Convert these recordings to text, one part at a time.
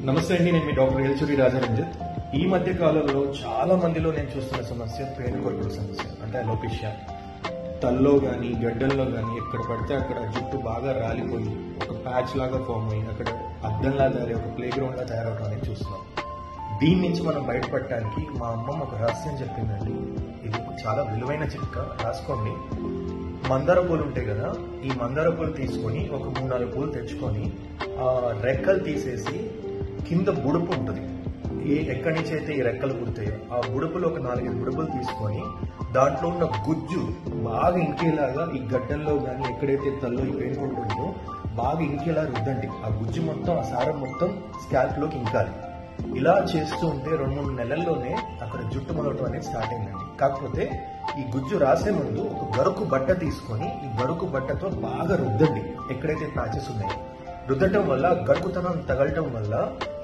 నమస్తే అండి, నేను మీ డాక్టర్ ఎల్చూరి రాజారంజిత్. ఈ మధ్య కాలంలో చాలా మందిలో నేను చూస్తున్న సమస్య పేను కొరకుల సమస్య, అంటే అలోపేషియా. తల్లో కానీ గడ్డల్లో కానీ ఎక్కడ పడితే అక్కడ జుట్టు బాగా రాలిపోయి ఒక ప్యాచ్ లాగా ఫామ్ అయ్యి అక్కడ అద్దంలాగా ఒక ప్లే గ్రౌండ్ లా తయారవడం అనేది చూస్తున్నాం. దీని నుంచి మనం బయటపడటానికి మా అమ్మమ్మ ఒక రహస్యం చెప్పిందండి. ఇది చాలా విలువైన చిట్కా, రాసుకోండి. మందార పూలు ఉంటాయి కదా, ఈ మందార పూలు తీసుకొని ఒక 3-4 పూలు తెచ్చుకొని ఆ రెక్కలు తీసేసి కింద బుడుపు ఉంటుంది, ఎక్కడి నుంచి అయితే ఈ రెక్కలు పుడతాయో ఆ బుడుపులు ఒక 4-5 బుడుపులు తీసుకొని దాంట్లో ఉన్న గుజ్జు బాగా ఇంకేలాగా ఈ గడ్డల్లో కానీ ఎక్కడైతే తల్లో ఈ పేరుకుంటుందో బాగా ఇంకేలా రుద్దండి. ఆ గుజ్జు మొత్తం, ఆ సారం మొత్తం స్కాల్ప్ లోకి ఇంకాలి. ఇలా చేస్తూ ఉంటే 2-3 నెలల్లోనే అక్కడ జుట్టు మొలవటం అనేది స్టార్ట్ అయిందండి. కాకపోతే ఈ గుజ్జు రాసే ముందు ఒక గరుకు బట్ట తీసుకొని ఈ గరుకు బట్టతో బాగా రుద్దండి ఎక్కడైతే ప్యాచెస్ ఉన్నాయో. రుద్దటం వల్ల గరుకుతనం తగలటం వల్ల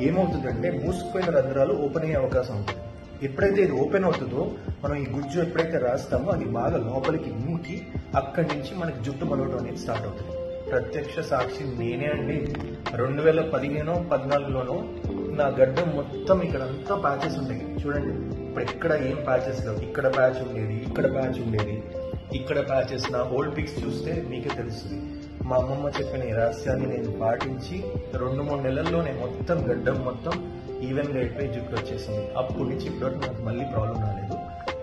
ఏమవుతుందంటే మూసుకుపోయిన రంధ్రాలు ఓపెన్ అయ్యే అవకాశం ఉంటుంది. ఎప్పుడైతే ఇది ఓపెన్ అవుతుందో మనం ఈ గుజ్జు ఎప్పుడైతే రాస్తామో అది బాగా లోపలికి ఇంకి అక్కడి నుంచి మనకి జుట్టు మొలవటం అనేది స్టార్ట్ అవుతుంది. ప్రత్యక్ష సాక్షి నేనే అండి. 2015-14లోనో నా గడ్డం మొత్తం ఇక్కడ అంతా ప్యాచెస్ ఉంటాయి చూడండి. ఇప్పుడు ఎక్కడ ఏం ప్యాచెస్ లేవు. ఇక్కడ ప్యాచ్ ఉండేది, ఇక్కడ ప్యాచ్ ఉండేది, ఇక్కడ ప్యాచెస్. నా ఓల్డ్ పిక్స్ చూస్తే మీకే తెలుస్తుంది. మా అమ్మమ్మ చెప్పిన ఈ రహస్యాన్ని నేను పాటించి 2-3 నెలల్లోనే మొత్తం గడ్డం మొత్తం ఈవెన్ గా అయిపోయి జుట్టు వచ్చేసింది. అప్పటి నుంచి ఇప్పటివరకు నాకు మళ్ళీ ప్రాబ్లం రాలేదు.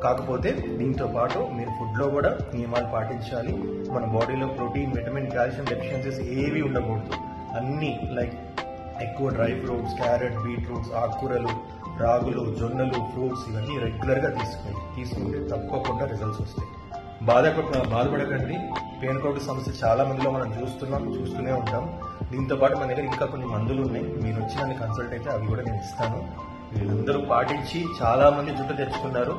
కాకపోతే దీంతో పాటు మీరు ఫుడ్ లో కూడా నియమాలు పాటించాలి. మన బాడీలో ప్రోటీన్, విటమిన్, కాల్షియం డెఫిషియన్సీస్ ఏవి ఉండకూడదు. అన్ని లైక్ ఎక్కువ డ్రై ఫ్రూట్స్, క్యారెట్, బీట్రూట్స్, ఆకుకూరలు, రాగులు, జొన్నలు, ఫ్రూట్స్ ఇవన్నీ రెగ్యులర్ గా తీసుకుంటే తప్పకుండా రిజల్ట్స్ వస్తాయి. బాధపడకండి. పేను కొరకుల సమస్య చాలా మందిలో మనం చూస్తూనే ఉంటాం. దీంతో పాటు మన దగ్గర ఇంకా కొన్ని మందులు ఉన్నాయి. మీరు వచ్చి నన్ను కన్సల్ట్ అయితే అవి కూడా నేను ఇస్తాను. వీళ్ళందరూ పాటించి చాలా మంది జుట్టు తెచ్చుకున్నారు,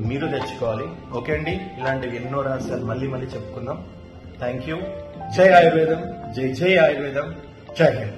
మీరు తెచ్చుకోవాలి. ఓకే అండి, ఇలాంటివి ఎన్నో రహస్యాలు మళ్ళీ చెప్పుకుందాం. Thank you. జై ఆయుర్వేదం, జై జై ఆయుర్వేదం, జై హింద్.